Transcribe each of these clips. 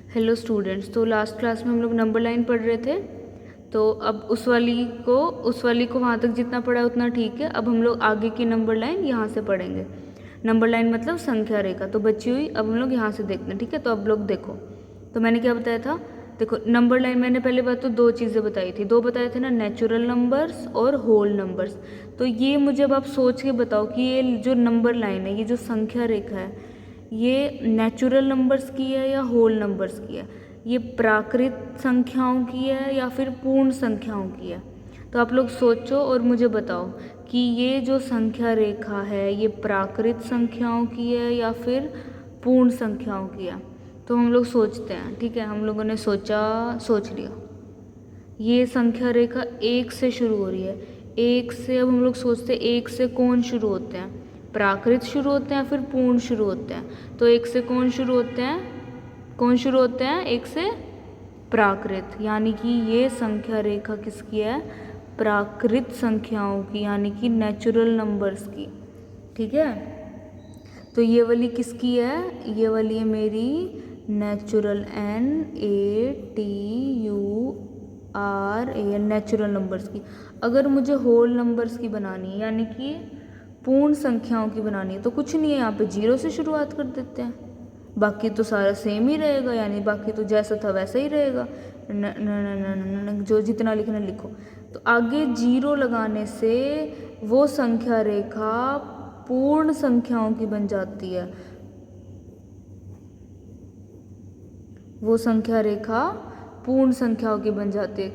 Hello students, तो last class में हम लोग नंबर लाइन पढ़ रहे थे। तो अब उस वाली को वहाँ तक जितना पढ़ा है उतना ठीक है। अब हम लोग आगे की नंबर लाइन यहाँ से पढ़ेंगे। नंबर लाइन मतलब संख्या रेखा तो बची हुई, अब हम लोग यहाँ से देखते हैं। ठीक है, तो अब लोग देखो, तो मैंने क्या बताया था। देखो नंबर लाइन मैंने पहले बात तो दो चीज़ें बताई थी, दो बताए थे ना, नेचुरल नंबर्स और होल नंबर्स। तो ये मुझे अब आप सोच के बताओ कि ये जो नंबर लाइन है, ये जो संख्या रेखा है, ये नेचुरल नंबर्स की है या होल नंबर्स की है, ये प्राकृत संख्याओं की है या फिर पूर्ण संख्याओं की है। तो आप लोग सोचो और मुझे बताओ कि ये जो संख्या रेखा है ये प्राकृत संख्याओं की है या फिर पूर्ण संख्याओं की है। तो हम लोग सोचते हैं। ठीक है, हम लोगों ने सोच लिया। ये संख्या रेखा एक से शुरू हो रही है, एक से। अब हम लोग सोचते हैं एक से कौन शुरू होते हैं, प्राकृत शुरू होते हैं फिर पूर्ण शुरू होते हैं। तो एक से कौन शुरू होते हैं, एक से प्राकृत, यानी कि ये संख्या रेखा किसकी है, प्राकृत संख्याओं की, यानी कि नेचुरल नंबर्स की। ठीक है, तो ये वाली किसकी है, ये वाली है मेरी नेचुरल, NATURAL, नेचुरल नंबर्स की। अगर मुझे होल नंबर्स की बनानी है, यानी कि पूर्ण संख्याओं की बनानी है, तो कुछ नहीं है, यहाँ पे जीरो से शुरुआत कर देते हैं। बाकी तो सारा सेम ही रहेगा, यानी बाकी तो जैसा था वैसा ही रहेगा। न, न, न, न, न, न, जो जितना लिखना लिखो। तो आगे जीरो लगाने से वो संख्या रेखा पूर्ण संख्याओं की बन जाती है। वो संख्या रेखा पूर्ण संख्याओं की बन जाती है।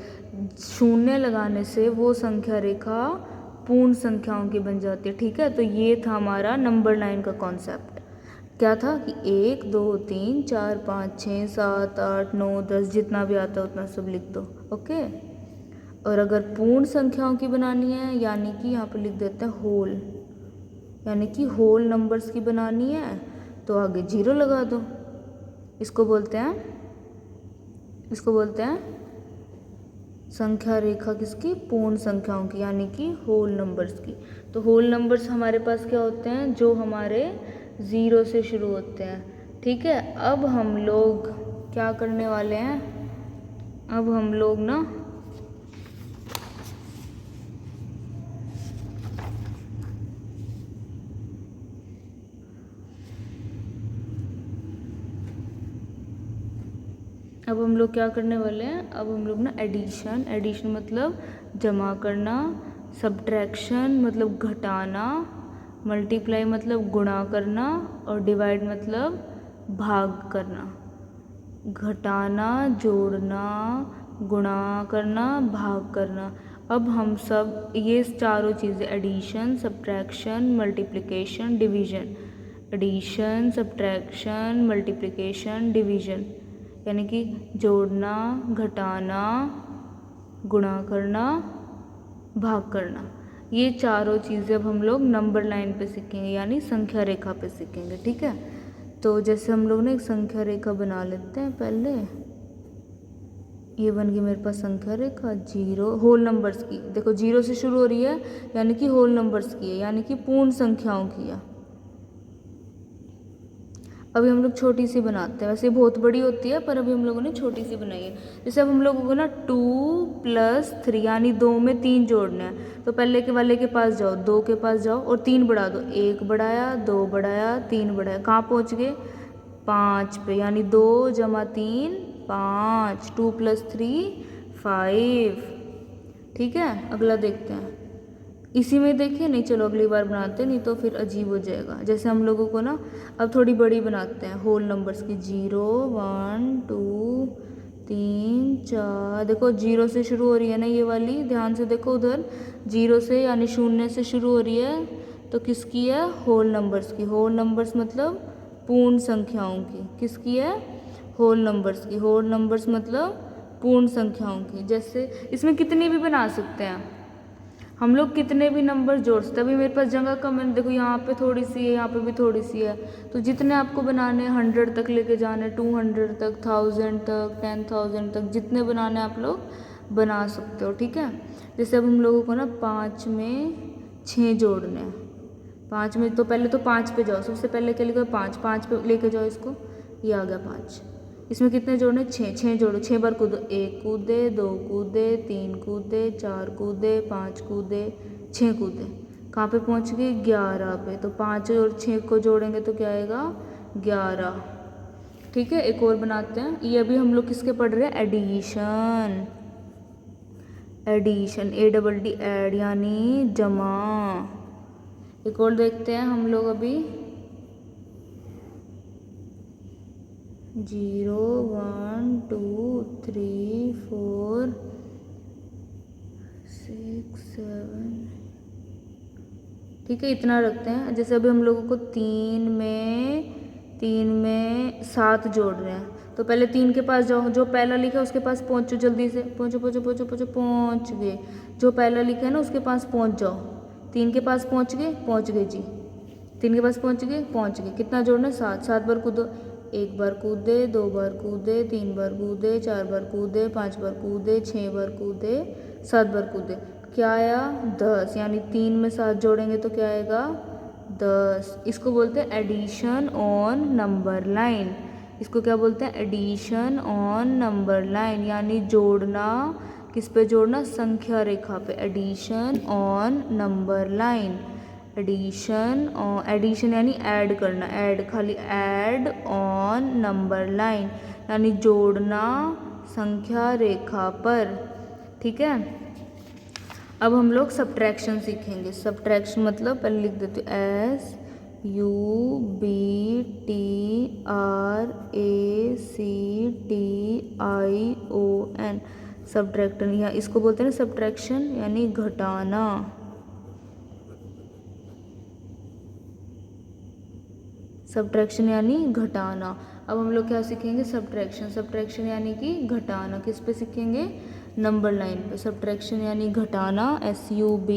शून्य लगाने से वो संख्या रेखा पूर्ण संख्याओं की बन जाती है। ठीक है, तो ये था हमारा नंबर लाइन का कॉन्सेप्ट। क्या था कि 1 2 3 4 5 6 7 8 9 10 जितना भी आता है उतना सब लिख दो। ओके, और अगर पूर्ण संख्याओं की बनानी है, यानी कि यहाँ पर लिख देते हैं होल, यानी कि होल नंबर्स की बनानी है, तो आगे जीरो लगा दो। इसको बोलते हैं संख्या रेखा किसकी, पूर्ण संख्याओं की, यानी कि होल नंबर्स की। तो होल नंबर्स हमारे पास क्या होते हैं, जो हमारे ज़ीरो से शुरू होते हैं। ठीक है, अब हम लोग क्या करने वाले हैं, अब हम लोग ना क्या करने वाले हैं, अब हम लोग ना एडिशन मतलब जमा करना, सब्ट्रैक्शन मतलब घटाना, मल्टीप्लाई मतलब गुणा करना, और डिवाइड मतलब भाग करना। घटाना, जोड़ना, गुणा करना, भाग करना। अब हम सब ये चारों चीज़ें, addition, subtraction, multiplication, division, addition, subtraction, multiplication, division, यानी कि जोड़ना, घटाना, गुणा करना, भाग करना। ये चारों चीज़ें अब हम लोग नंबर लाइन पे सीखेंगे, यानी संख्या रेखा पे सीखेंगे। ठीक है, तो जैसे हम लोग ना एक संख्या रेखा बना लेते हैं पहले। ये बन गई मेरे पास संख्या रेखा जीरो, होल नंबर्स की। देखो जीरो से शुरू हो रही है, यानी कि होल नंबर्स की है, यानी कि पूर्ण संख्याओं की है। अभी हम लोग छोटी सी बनाते हैं, वैसे बहुत बड़ी होती है पर अभी हम लोगों ने छोटी सी बनाई है। जैसे अब हम लोगों को ना 2 + 3 यानी 2 में 3 जोड़ना है, तो पहले के वाले के पास जाओ, 2 के पास जाओ और 3 बढ़ा दो। 1 बढ़ाया, 2 बढ़ाया, 3 बढ़ाया, कहाँ पहुँच गए, 5 पे, यानी 2 + 3 5, 2 + 3 5। ठीक है, अगला देखते हैं। इसी में देखिए, नहीं चलो अगली बार बनाते, नहीं तो फिर अजीब हो जाएगा। जैसे हम लोगों को ना अब थोड़ी बड़ी बनाते हैं, होल नंबर्स की। 0 1 2 3 4, देखो जीरो से शुरू हो रही है ना ये वाली, ध्यान से देखो उधर, जीरो से यानी शून्य से शुरू हो रही है, तो किसकी है, होल नंबर्स की। होल नंबर्स मतलब पूर्ण संख्याओं की। किसकी है, होल नंबर्स की। होल नंबर्स मतलब पूर्ण संख्याओं की। जैसे इसमें कितनी भी बना सकते हैं हम लोग, कितने भी नंबर जोड़ सकते हैं। अभी मेरे पास जगह कम है, देखो यहाँ पे थोड़ी सी है, यहाँ पे भी थोड़ी सी है, तो जितने आपको बनाने 100 तक लेके जाने, 200 तक, 1000 तक, 10,000 तक, जितने बनाने आप लोग बना सकते हो। ठीक है, जैसे अब हम लोगों को ना 5 में 6 जोड़ने हैं। 5 में तो पहले तो 5 पे जाओ, सबसे पहले क्या लिखो, 5 पे लेके जाओ इसको, ये आ गया 5। इसमें कितने जोड़ने, 6, 6 जोड़ो, 6 बार कूदो, 1 कूदे, 2 कूदे, 3 कूदे, 4 कूदे, 5 कूदे, 6 कूदे, कहाँ पे पहुँच गए, 11 पे। तो 5 और 6 को जोड़ेंगे तो क्या आएगा, 11। ठीक है, एक और बनाते हैं। ये अभी हम लोग किसके पढ़ रहे हैं, एडिशन, एडिशन, ADD ऐड यानी जमा। एक और देखते हैं हम लोग अभी, 0 1 2 3 4 6 7। ठीक है, इतना रखते हैं। जैसे अभी हम लोगों को 3 में 7 जोड़ रहे हैं, तो पहले 3 के पास जाओ, जो पहला लिखा है उसके पास पहुँचो, जल्दी से पहुँचो पहुँचो पहुँचो पहुँचो, पहुँच गए। जो पहला लिखा है ना उसके पास पहुँच जाओ, 3 के पास पहुँच गए जी, 3 के पास पहुँच गए। कितना जोड़ना है, 7, 7 बार कूदो, 1 बार कूदे, 2 बार कूदे, 3 बार कूदे, 4 बार कूदे, 5 बार कूदे, 6 बार कूदे, 7 बार कूदे, क्या आया, 10। यानी 3 में 7 जोड़ेंगे तो क्या आएगा, 10। इसको बोलते हैं एडिशन ऑन नंबर लाइन। इसको क्या बोलते हैं, एडिशन ऑन नंबर लाइन, यानी जोड़ना, किस पे जोड़ना, संख्या रेखा पे, addition on number line. Addition यानी ऐड करना, ऐड, खाली ऐड ऑन नंबर लाइन, यानी जोड़ना संख्या रेखा पर। ठीक है, अब हम लोग सब्ट्रैक्शन सीखेंगे। सब्ट्रैक्शन मतलब पहले लिख देते हैं, SUBTRACTION, सब्ट्रैक्शन। या इसको बोलते हैं सब्ट्रैक्शन यानी घटाना, सब्ट्रैक्शन यानी घटाना। अब हम लोग क्या सीखेंगे, सब्ट्रैक्शन, सब्ट्रैक्शन यानी कि घटाना, किस पे सीखेंगे, नंबर लाइन पे। सब्ट्रैक्शन यानी घटाना, SUB।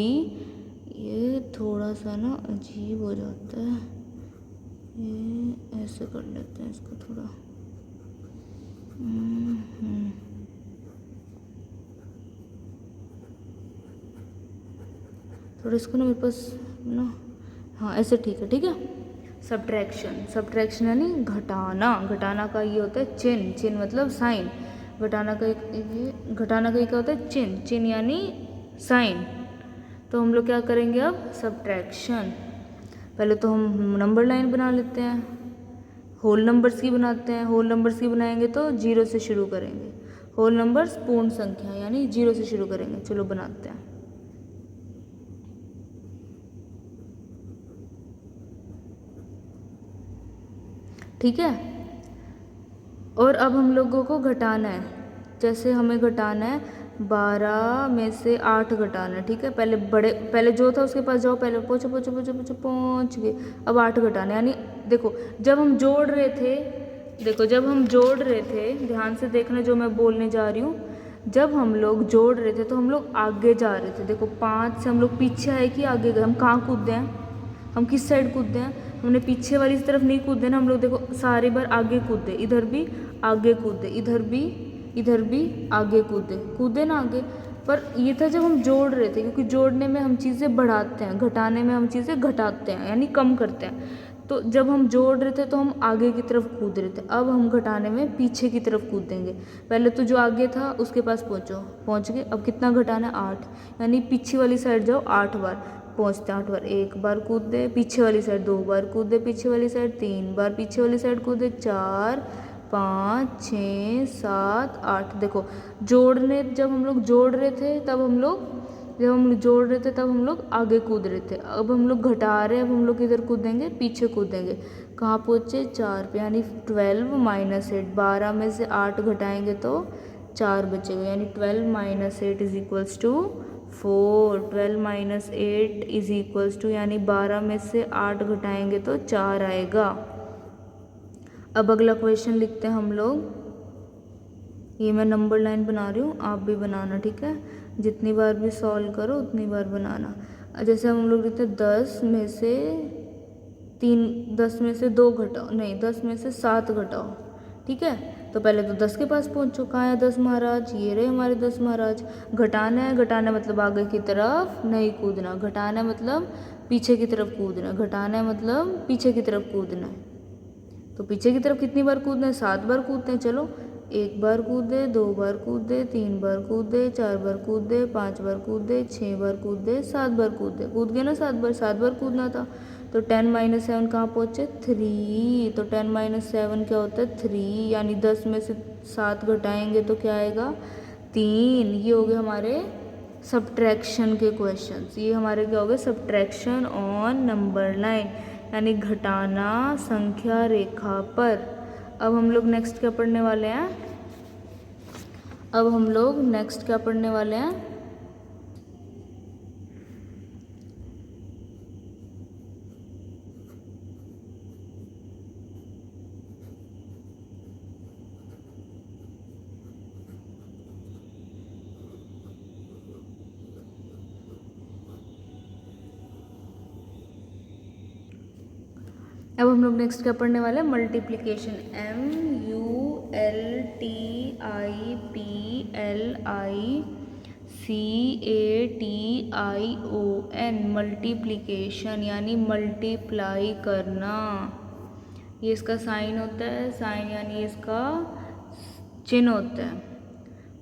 ये थोड़ा सा ना अजीब हो जाता है, ये ऐसे कर लेते हैं इसको थोड़ा, थोड़ा इसको ना मेरे पास ना, हाँ ऐसे ठीक है, ठीक है। सब्ट्रैक्शन, सब्ट्रैक्शन यानी घटाना, घटाना का ये होता है चिन्ह, चिन्ह मतलब साइन। घटाना का क्या होता है, चिन्ह, चिन्ह यानी साइन। तो हम लोग क्या करेंगे अब, सब्ट्रैक्शन। पहले तो हम नंबर लाइन बना लेते हैं, होल नंबर्स की बनाते हैं। होल नंबर्स की बनाएंगे तो 0 से शुरू करेंगे, होल नंबर्स पूर्ण संख्या यानी 0 से शुरू करेंगे। चलो बनाते हैं। ठीक है, और अब हम लोगों को घटाना है। जैसे हमें घटाना है 12 में से 8 घटाना है। ठीक है, पहले जो था उसके पास जाओ, पहले पहुँचो पहुँचो पहुँचो पहुँचो, पहुँच गए। अब 8 घटाना है, यानी देखो जब हम जोड़ रहे थे, ध्यान से देखना जो मैं बोलने जा रही हूँ। जब हम लोग जोड़ रहे थे तो हम लोग आगे जा रहे थे। देखो 5 से हम लोग पीछे आए कि आगे गए, हम कहाँ कूदे हैं, हम किस साइड कूदे हैं, हमने पीछे वाली तरफ नहीं कूदे ना हम लोग। देखो सारी बार आगे कूदे, इधर भी आगे कूदे, इधर भी आगे कूदे ना आगे। पर ये था जब हम जोड़ रहे थे, क्योंकि जोड़ने में हम चीज़ें बढ़ाते हैं, घटाने में हम चीज़ें घटाते हैं यानी कम करते हैं। तो जब हम जोड़ रहे थे तो हम आगे की तरफ कूद रहे थे, अब हम घटाने में पीछे की तरफ कूदेंगे। पहले तो जो आगे था उसके पास पहुँच गए। अब कितना घटाना है, 8, यानी पीछे वाली साइड जाओ 8 बार, पहुँचते 8 बार। 1 बार कूदे पीछे वाली साइड, 2 बार कूदे पीछे वाली साइड, 3 बार पीछे वाली साइड कूदे, 4 5 6 7 8। देखो जब हम लोग जोड़ रहे थे तब हम लोग आगे कूद रहे थे। अब हम लोग घटा रहे हैं, अब हम लोग किधर कूदेंगे, पीछे कूदेंगे। कहाँ पहुँचे, 4 पे, यानी 12 - 8। 12 में से 8 घटाएंगे तो 4 बचेगा, यानी 12 - 8 is equals to 4। 12 - 8 is equals to, यानी 12 में से 8 घटाएंगे तो 4 आएगा। अब अगला क्वेश्चन लिखते हैं हम लोग। ये मैं नंबर लाइन बना रही हूँ, आप भी बनाना, ठीक है। जितनी बार भी सॉल्व करो उतनी बार बनाना। जैसे हम लोग लिखते हैं 10 में से 2 घटाओ, नहीं 10 में से 7 घटाओ। ठीक है, तो पहले तो 10 के पास पहुँचो। कहाँ है 10 महाराज, ये रहे हमारे 10 महाराज। घटाना मतलब आगे की तरफ नहीं कूदना, घटाना मतलब पीछे की तरफ कूदना, घटाना मतलब पीछे की तरफ कूदना। तो पीछे की तरफ कितनी बार कूदना है, 7 बार कूदते हैं। चलो, 1 बार कूदे, 2 बार कूदे, 3 बार कूदे, 4 बार कूदे, 5 बार कूदे, 6 बार कूदे, 7 बार कूदे। कूद गए ना 7 बार कूदना था। तो 10 - 7 कहाँ पहुँचे, 3। तो 10 - 7 क्या होता है, 3। यानी 10 में से 7 घटाएंगे तो क्या आएगा, 3। ये हो गए हमारे सब्ट्रैक्शन के क्वेश्चंस। ये हमारे क्या हो गए, सब्ट्रैक्शन ऑन नंबर लाइन, यानी घटाना संख्या रेखा पर। अब हम लोग नेक्स्ट क्या पढ़ने वाले हैं, अब हम लोग नेक्स्ट क्या पढ़ने वाले हैं, अब हम लोग नेक्स्ट क्या पढ़ने वाले हैं, मल्टीप्लिकेशन। MULTIPLICATION, मल्टीप्लिकेशन यानी मल्टीप्लाई करना। ये इसका साइन होता है, साइन यानी इसका चिन्ह होता है।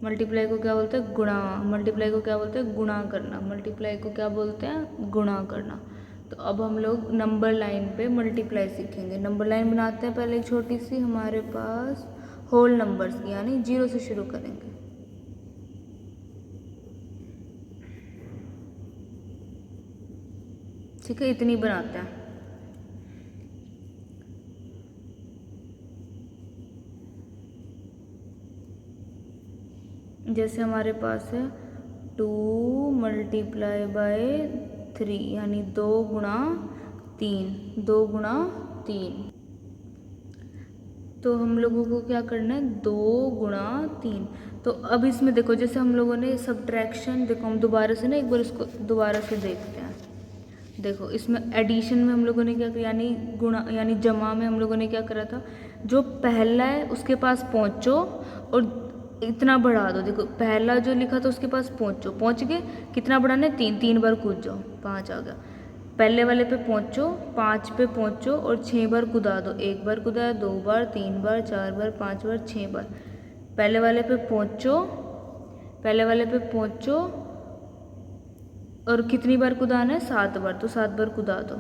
मल्टीप्लाई को क्या बोलते हैं, गुणा। मल्टीप्लाई को क्या बोलते हैं, गुणा करना। मल्टीप्लाई को क्या बोलते हैं, गुणा करना। तो अब हम लोग नंबर लाइन पे मल्टीप्लाई सीखेंगे। नंबर लाइन बनाते हैं पहले एक छोटी सी, हमारे पास होल नंबर्स की, यानी 0 से शुरू करेंगे। ठीक है, इतनी बनाते हैं। जैसे हमारे पास है 2 × 3 यानी 2 गुणा 3, 2 गुणा 3। तो हम लोगों को क्या करना है, 2 गुणा 3। तो अब इसमें देखो, जैसे हम लोगों ने सब्ट्रैक्शन, देखो हम दोबारा से ना एक बार इसको दोबारा से देखते हैं। देखो इसमें एडिशन में हम लोगों ने क्या किया, यानी गुणा यानी जमा में हम लोगों ने क्या करा था, जो पहला है उसके पास पहुँचो और इतना बढ़ा दो। देखो पहला जो लिखा था उसके पास पहुँचो, पहुँच गए, कितना बढ़ाना है, 3। 3 बार कूद जाओ, 5 आ गया। पहले वाले पे पहुँचो, 5 पे पहुँचो और 6 बार कुदा दो। 1 बार कुदाया, 2 बार, 3 बार, 4 बार, 5 बार, 6 बार। पहले वाले पे पहुँचो, पहले वाले पे पहुँचो और कितनी बार कुदाना है, 7 बार। तो 7 बार कुदा दो,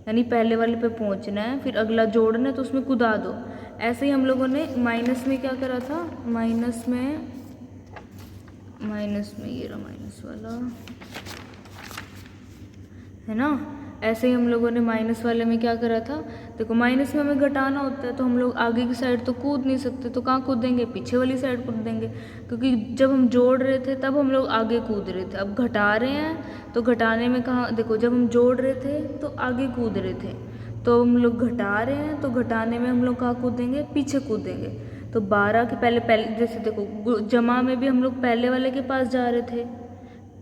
यानी पहले वाले पे पहुँचना है, फिर अगला जोड़ना है तो उसमें कुदा दो। ऐसे ही हम लोगों ने माइनस में क्या करा था, माइनस में ये रहा माइनस वाला, है ना। ऐसे ही हम लोगों ने माइनस वाले में क्या करा था, देखो माइनस में हमें घटाना होता है तो हम लोग आगे की साइड तो कूद नहीं सकते, तो कहाँ कूदेंगे, पीछे वाली साइड कूद देंगे, क्योंकि जब हम जोड़ रहे थे तब हम लोग आगे कूद रहे थे। अब घटा रहे हैं तो घटाने में कहाँ, देखो जब हम जोड़ रहे थे तो आगे कूद रहे थे, तो हम लोग घटा रहे हैं तो घटाने में हम लोग कहाँ कूदेंगे, पीछे कूदेंगे। तो 12 के पहले जैसे देखो जमा में भी हम लोग पहले वाले के पास जा रहे थे,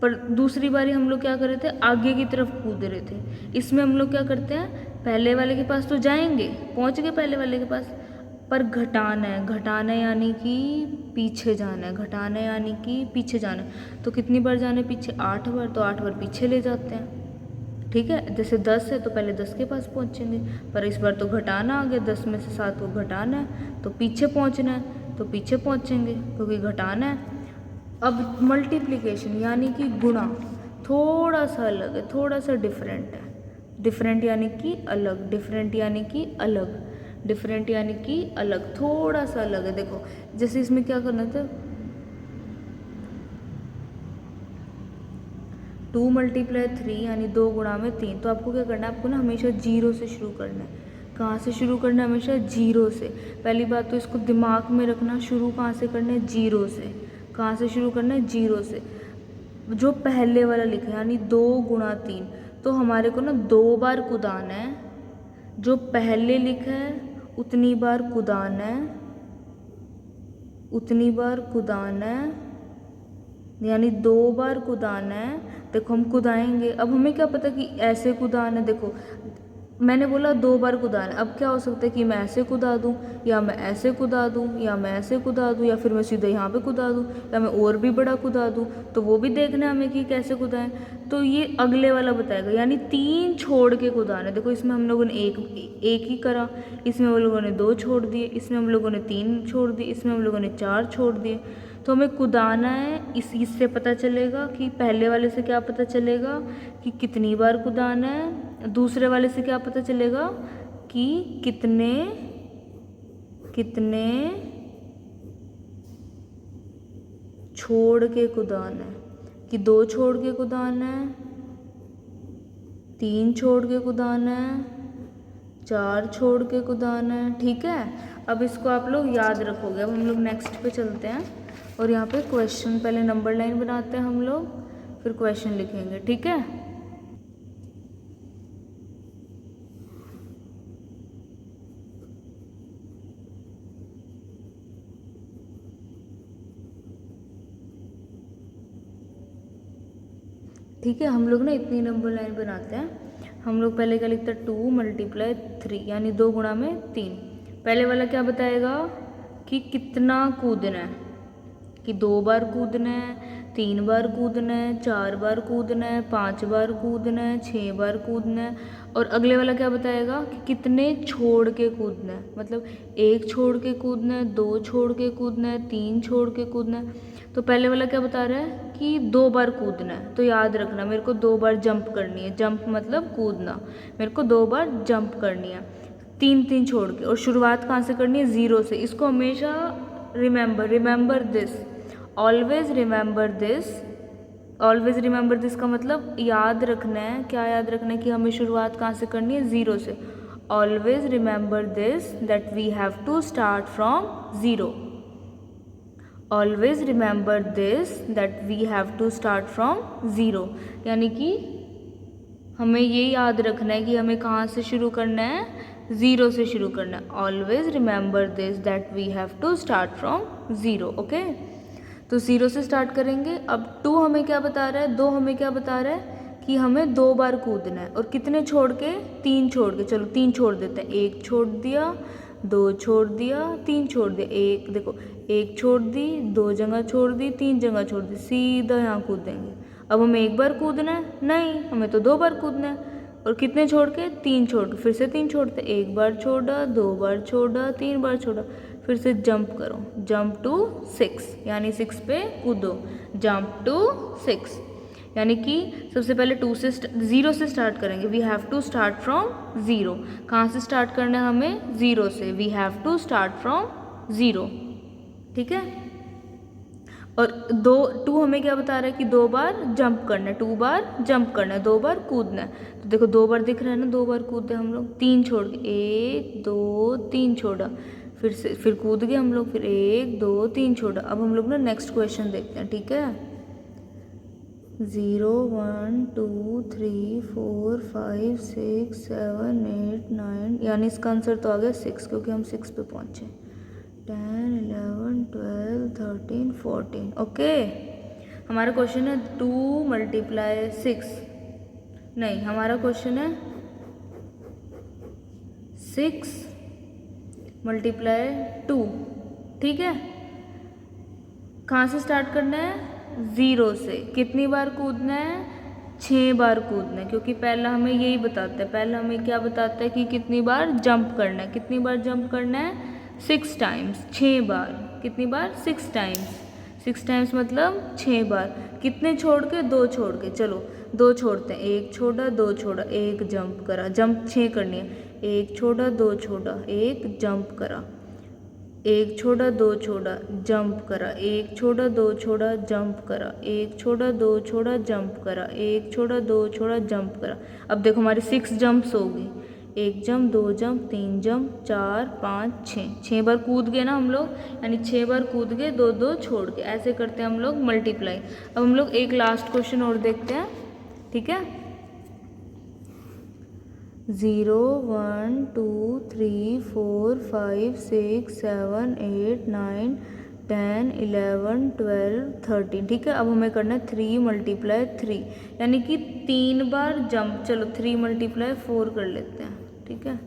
पर दूसरी बारी हम लोग क्या कर रहे थे, आगे की तरफ कूद रहे थे। इसमें हम लोग क्या करते हैं, पहले वाले के पास तो जाएंगे, पहुंच गए पहले वाले के पास, पर घटाना है। घटाना यानी कि पीछे जाना है, घटाना यानी कि पीछे जाना है। तो कितनी बार जाना है पीछे, 8 बार। तो 8 बार पीछे ले जाते हैं। ठीक है, जैसे 10 है तो पहले 10 के पास पहुंचेंगे, पर इस बार तो घटाना आ गया, 10 में से 7 को घटाना है तो पीछे पहुंचना है, तो पीछे पहुंचेंगे क्योंकि घटाना है। अब मल्टीप्लिकेशन यानी कि गुणा थोड़ा सा अलग है, थोड़ा सा डिफरेंट है। डिफरेंट यानी कि अलग, डिफरेंट यानी कि अलग, डिफरेंट यानी कि अलग, थोड़ा सा अलग है। देखो जैसे इसमें क्या करना था, 2 × 3 यानी 2 गुणा में 3। तो आपको क्या करना है, आपको ना हमेशा 0 से शुरू करना है। कहाँ से शुरू करना है, हमेशा 0 से। पहली बात तो इसको दिमाग में रखना, शुरू कहाँ से करना है, 0 से। कहाँ से शुरू करना है, 0 से। जो पहले वाला लिखा है यानी 2 × 3, तो हमारे को ना 2 बार कुदाना है। जो पहले लिखा है उतनी बार कुदाना है, उतनी बार कुदाना है, यानी 2 बार कुदाना है। देखो हम कुदाएंगे, अब हमें क्या पता कि ऐसे कुदाना है। देखो मैंने बोला 2 बार कुदाना है, अब क्या हो सकता है कि मैं ऐसे कुदा दूँ, या मैं ऐसे कुदा दूँ, या मैं ऐसे कुदा दूँ, या फिर मैं सीधे यहाँ पे कुदा दूँ, या मैं और भी बड़ा कुदा दूँ। तो वो भी देखना है हमें कि कैसे कुदाएं। तो ये अगले वाला बताएगा, यानी 3 छोड़ के कूदाना है। देखो इसमें हम लोगों ने एक ही करा, इसमें हम लोगों ने 2 छोड़ दिए, इसमें हम लोगों ने 3 छोड़ दिए, इसमें हम लोगों ने 4 छोड़ दिए। तो हमें कूदाना है, इससे पता चलेगा कि पहले वाले से क्या पता चलेगा कि कितनी बार कूदाना है, दूसरे वाले से क्या पता चलेगा कि कितने छोड़ के कूदाना है, कि 2 छोड़ के कूदाना है, 3 छोड़ के कूदाना है, 4 छोड़ के कूदाना है। ठीक है, अब इसको आप लोग याद रखोगे। अब हम लोग नेक्स्ट पे चलते हैं और यहाँ पे क्वेश्चन, पहले नंबर लाइन बनाते हैं हम लोग, फिर क्वेश्चन लिखेंगे। ठीक है, ठीक है। हम लोग ना इतनी नंबर लाइन बनाते हैं। हम लोग पहले क्या लिखते हैं, 2 × 3 यानी 2 गुणा में 3। पहले वाला क्या बताएगा कि कितना कूदना है, कि 2 बार कूदना है, 3 बार कूदना है, 4 बार कूदना है, 5 बार कूदना है, 6 बार कूदना है। और अगले वाला क्या बताएगा कि कितने छोड़ के कूदना है, मतलब 1 छोड़ के कूदना है, 2 छोड़ के कूदना है, 3 छोड़ के कूदना है। तो पहले वाला क्या बता रहा है कि 2 बार कूदना है। तो याद रखना मेरे को 2 बार जंप करनी है, जंप मतलब कूदना, मेरे को 2 बार जंप करनी है, 3 छोड़ के। और शुरुआत कहाँ से करनी है, 0 से। इसको हमेशा remember this, always remember this. Always remember this का मतलब याद रखना है, क्या याद रखना है कि हमें शुरुआत कहाँ से करनी है, 0 से। Always remember this that we have to start from 0। Always remember this that we have to start from 0, यानी कि हमें ये याद रखना है कि हमें कहाँ से शुरू करना है, 0 से शुरू करना है। Always remember this that we have to start from 0। Okay, तो 0 से स्टार्ट करेंगे। अब 2 हमें क्या बता रहा है, 2 हमें क्या बता रहा है कि हमें 2 बार कूदना है। और कितने छोड़ के, 3 छोड़ के। चलो 3 छोड़ देते हैं, 1 छोड़ दिया, 2 छोड़ दिया, 3 छोड़ दिया। 1 देखो, 1 छोड़ दी, 2 जगह छोड़ दी, 3 जगह छोड़ दी, सीधा यहाँ कूद देंगे। अब हमें 1 बार कूदना है, नहीं हमें तो 2 बार कूदना है। और कितने छोड़ के, 3 छोड़ के, फिर से 3 छोड़ते, 1 बार छोड़ा, 2 बार छोड़ा, 3 बार छोड़ा, फिर से जंप करो, जंप टू 6, यानी 6 पे कूदो, जंप टू 6। यानी कि सबसे पहले 0 से स्टार्ट करेंगे। We have to start from 0। कहाँ से स्टार्ट करना है हमें, 0 से। We have to start from 0। ठीक है, और 2 हमें क्या बता रहा है कि 2 बार जंप करना है, 2 बार जंप करना है, 2 बार कूदना है। तो देखो 2 बार दिख रहा है ना, 2 बार कूदते हम लोग। 3 छोड़ के, 1 2 3 छोड़ा, फिर कूद गए हम लोग, फिर 1 2 3 छोड़ा। अब हम लोग ना नेक्स्ट क्वेश्चन देखते हैं। ठीक है, 0 1 2 3 4 5 6 7 8 9, यानी इसका आंसर तो आ गया 6, क्योंकि हम 6 पे पहुँचे। 10 11 12 13 14। ओके, हमारा क्वेश्चन है 2 × 6, नहीं हमारा क्वेश्चन है 6 × 2। ठीक है, कहाँ से स्टार्ट करना है, 0 से। कितनी बार कूदना है, 6 बार कूदना है, क्योंकि पहला हमें यही बताता है, पहला हमें क्या बताता है कि कितनी बार जंप करना है। कितनी बार जंप करना है, 6 टाइम्स, 6 बार। कितनी बार, 6 टाइम्स। 6 टाइम्स मतलब 6 बार। कितने छोड़ के, 2 छोड़ के। चलो 2 छोड़ते हैं, 1 छोड़ा, 2 छोड़ा, 1 जंप करा, जंप 6 करनी है। 1 छोड़ा, 2 छोड़ा, 1 जंप करा, 1 छोड़ा, 2 छोड़ा, जंप करा, 1 छोड़ा, 2 छोड़ा, जंप करा, 1 छोड़ा, 2 छोड़ा, जंप करा, 1 छोड़ा, 2 छोड़ा, जंप करा। अब देखो हमारी 6 जंप्स होगी, 1 जंप, 2 जंप, 3 जंप, 4 5 6, 6 बार कूद गए ना हम लोग, यानी 6 बार कूद गए, 2 2 छोड़ के। ऐसे करते हैं हम लोग मल्टीप्लाई। अब हम लोग एक लास्ट क्वेश्चन और देखते हैं। ठीक है, 0 1 2 3 4 5 6 7 8 9 10 11 12 13। ठीक है, अब हमें करना है 3 × 3, यानी कि 3 बार जंप। चलो 3 × 4 कर लेते हैं। ठीक है,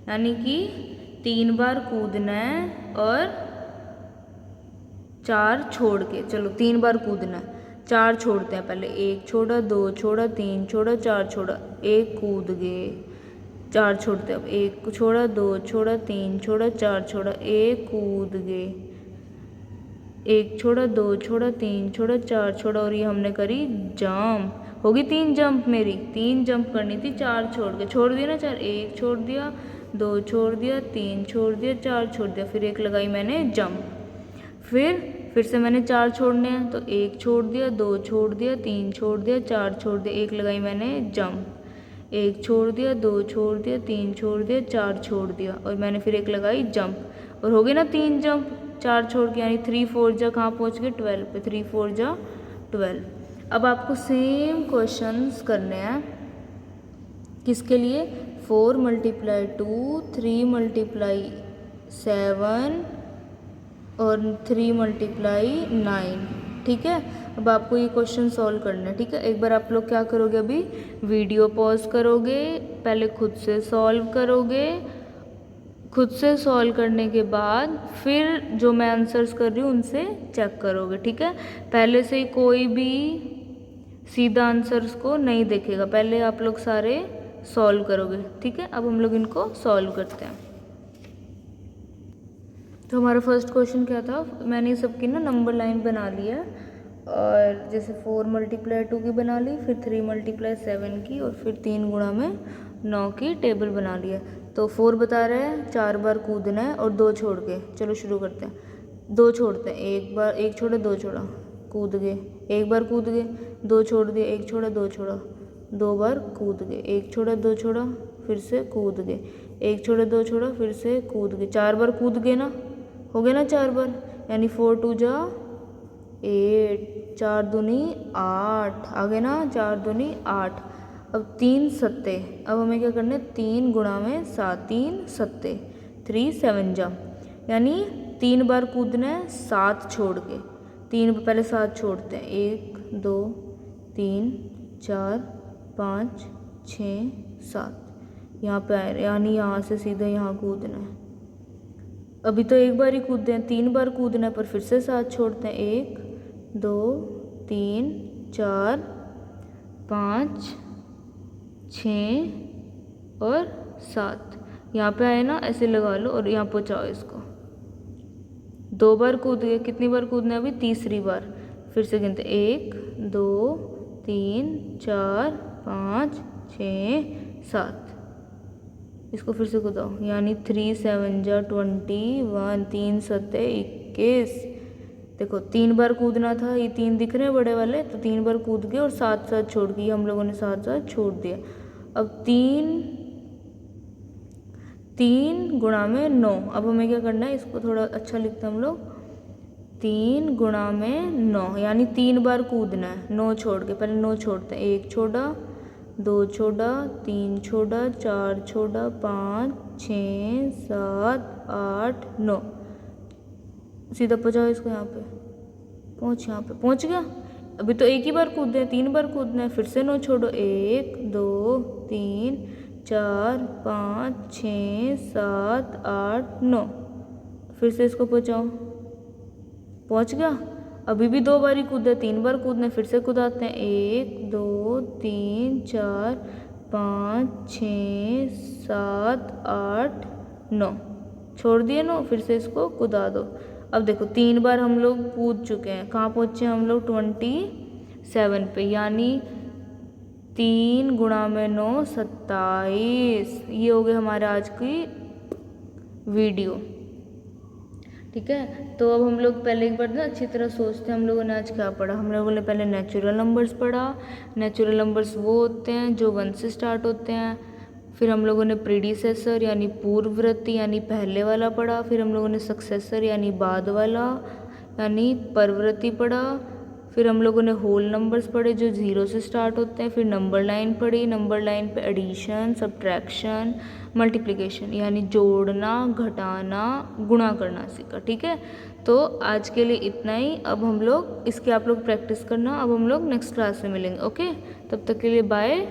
यानी कि 3 बार कूदना है और 4 छोड़ के। चलो 3 बार कूदना है, 4 छोड़ते हैं पहले, 1 छोड़ा, 2 छोड़ा, 3 छोड़ा, 4 छोड़ा, 1 कूद गए, 4 छोड़ते हैं अब, 1 छोड़ा, 2 छोड़ा, 3 छोड़ा, 4 छोड़ा, 1 कूद गए, 1 छोड़ा, 2 छोड़ा, 3 छोड़ा, 4 छोड़ा, और ये हमने करी जंप, होगी 3 जंप, मेरी 3 जंप करनी थी, 4 छोड़ के, छोड़ दिया ना 4, 1 छोड़ दिया, 2 छोड़ दिया, 3 छोड़ दिया, 4 छोड़ दिया, फिर 1 लगाई मैंने जंप, फिर से मैंने 4 छोड़ने हैं, तो 1 छोड़ दिया, 2 छोड़ दिया, 3 छोड़ दिया, 4 छोड़ दिया, 1 लगाई मैंने जंप, 1 छोड़ दिया, 2 छोड़ दिया, 3 छोड़ दिया, 4 छोड़ दिया, और मैंने फिर 1 लगाई जंप, और हो गए ना 3 जंप 4 छोड़ के, यानी 3 4 जा कहाँ पहुँच गए 12 पे, 3 4 जा 12। अब आपको सेम क्वेश्चंस करने हैं, किसके लिए, 4 × 2, 3 × 7 और 3 × 9, ठीक है। अब आपको ये क्वेश्चन सॉल्व करना है, ठीक है। एक बार आप लोग क्या करोगे, अभी वीडियो पॉज करोगे, पहले खुद से सॉल्व करोगे, खुद से सॉल्व करने के बाद फिर जो मैं आंसर्स कर रही हूँ उनसे चेक करोगे, ठीक है। पहले से ही कोई भी सीधा आंसर्स को नहीं देखेगा, पहले आप लोग सारे सॉल्व करोगे, ठीक है। अब हम लोग इनको सॉल्व करते हैं। तो हमारा फर्स्ट क्वेश्चन क्या था, मैंने सबकी ना नंबर लाइन बना ली है, और जैसे 4 × 2 की बना ली, फिर 3 × 7 की, और फिर 3 गुणा में 9 की टेबल बना लिया। तो 4 बता रहे हैं 4 बार कूदना है और 2 छोड़ के, चलो शुरू करते हैं। 2 छोड़ते हैं, 1 बार 1 छोड़ा 2 छोड़ा, कूद गए, 1 बार कूद गए, 2 छोड़ दिए, 1 छोड़ा 2 छोड़ा, 2 बार कूद गए, 1 छोड़ा 2 छोड़ा, फिर से कूद गए, 1 छोड़ा 2 छोड़ा, फिर से कूद गए, 4 बार कूद गए ना, हो गए ना 4 बार, यानी 4 2 जा 8, 4 दूनी 8, आ गए ना, 4 दूनी 8। अब 3 सत्ते, अब हमें क्या करना है, 3 गुणा में 7, 3 सत्ते, 3 7 जा, यानी 3 बार कूदना है 7 छोड़ के, 3 पहले 7 छोड़ते हैं, 1 2 3 4 5 6 7, यहाँ पे आए, यानी यहाँ से सीधे यहाँ कूदना है। अभी तो एक बार ही कूदते हैं, 3 बार कूदना है, पर फिर से 7 छोड़ते हैं, 1 2 3 4 5 6 और 7, यहाँ पे आए ना, ऐसे लगा लो और यहाँ पहुँचाओ इसको। 2 बार कूद गए, कितनी बार कूदना है अभी, तीसरी बार, फिर से गिनते 1 2 3 4 5 6 7, इसको फिर से कूदाओ, यानी 3 7 जा 21, 3 सत्ते 21। देखो 3 बार कूदना था, ये 3 दिख रहे हैं बड़े वाले, तो 3 बार कूद गए और 7 7 छोड़ दिए, हम लोगों ने 7 7 छोड़ दिया। अब 3 गुणा में 9, अब हमें क्या करना है, इसको थोड़ा अच्छा लिखते हैं हम लोग, 3 गुणा में 9, यानी 3 बार कूदना है 9 छोड़ के, पहले 9 छोड़ते हैं, 1 छोड़ा 2 छोड़ा 3 छोड़ा 4 छोड़ा 5 6 7 8 9, सीधा पहुँचाओ इसको, यहाँ पे पहुँच, यहाँ पे पहुँच गया। अभी तो एक ही बार कूदना है, 3 बार कूदना है, फिर से 9 छोड़ो, 1 2 3 4 5 6 7 8 9, फिर से इसको पहुँचाओ, पहुँच गया। अभी भी 2 बार ही कूदा है, 3 बार कूदना है, फिर से कूदाते हैं, 1 2 3 4 5 6 7 8 9, छोड़ दिए 9, फिर से इसको कूदा दो। अब देखो 3 बार हम लोग कूद चुके हैं, कहाँ पहुँचे हम लोग, 27 पे, यानी 3 गुणा में 9 27। ये हो गए हमारे आज की वीडियो, ठीक है। तो अब हम लोग पहले एक बार ना अच्छी तरह सोचते हैं, हम लोगों ने आज क्या पढ़ा। हम लोगों ने पहले नेचुरल नंबर्स पढ़ा। नेचुरल नंबर्स वो होते हैं जो 1 से स्टार्ट होते हैं। फिर हम लोगों ने प्रीडिसेसर यानी पूर्ववर्ती यानी पहले वाला पढ़ा। फिर हम लोगों ने सक्सेसर यानी बाद वाला यानी परवर्ती पढ़ा। फिर हम लोगों ने होल नंबर्स पढ़े जो 0 से स्टार्ट होते हैं। फिर नंबर लाइन पढ़ी, नंबर लाइन पे एडिशन, सब्ट्रैक्शन, मल्टीप्लिकेशन यानी जोड़ना, घटाना, गुणा करना सीखा, ठीक है। तो आज के लिए इतना ही। अब हम लोग इसके आप लोग प्रैक्टिस करना। अब हम लोग नेक्स्ट क्लास में मिलेंगे, ओके। तब तक के लिए बाय।